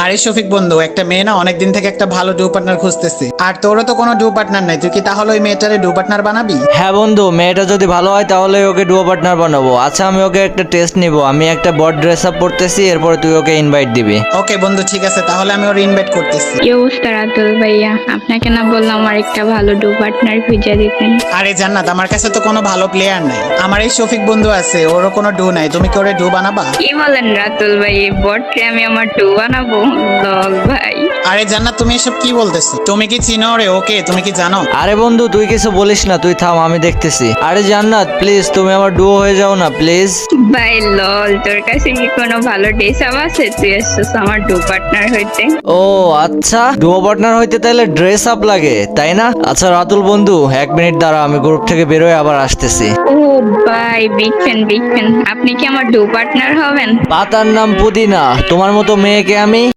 আরে শফিক বন্ধু, একটা মেয়ে না অনেকদিন থেকে একটা ভালো ডু পার্টনার খুঁজতেছে, আর তোরও তো কোনো ডু পার্টনার নাই। তুই কি তাহলে ওই মেয়েটারে ডু পার্টনার বানাবি? হ্যাঁ বন্ধু, মেয়েটা যদি ভালো হয় তাহলে ওকে ডুও পার্টনার বানাবো। আচ্ছা, আমি ওকে একটা টেস্ট নিব। আমি একটা বড ড্রেস আপ পরতেছি, এরপরে তুই ওকে ইনভাইট দিবি। ওকে বন্ধু, ঠিক আছে, তাহলে আমি ওর ইনভাইট করতেছি। কি অবস্থা রাতুল ভাইয়া? আপনাকে না বললাম আমার একটা ভালো ডু পার্টনার খুঁজে দিতেন। আরে জান্নাত, আমার কাছে তো কোনো ভালো প্লেয়ার নাই। আমার এই শফিক বন্ধু আছে, ওরও কোনো ডু নাই। তুমি কি ওরে ডু বানাবা? কি বলেন রাতুল ভাই, এই বটকে আমি আমার ডু বানাবো? লল ভাই। আরে জান্নাত, তুমি এসব কি বলতেছো? তুমি কি চিনো ওরে? ওকে, তুমি কি জানো? আরে বন্ধু, তুই কিছু বলিস না, তুই থাম, আমি দেখতেছি। আরে জান্নাত, প্লিজ তুমি আমার ডুও হয়ে যাও না প্লিজ। ভাই লল, তোর কাছে কি কোনো ভালো ড্রেস আপ আছে? তুই এসছিস আমার ডু পার্টনার হইতে? ও আচ্ছা, ডুও পার্টনার হইতে তাহলে ড্রেস আপ লাগে, তাই না? আচ্ছা রাতুল বন্ধু, 1 মিনিট দাঁড়া, আমি গ্রুপ থেকে বেরোয় আবার আসতেছি। ও ভাই, বিগ ফ্যান বিগ ফ্যান। আপনি কি আমার ডু পার্টনার হবেন? পাতার নাম পুদিনা, তোমার মতো মেয়েকে আমি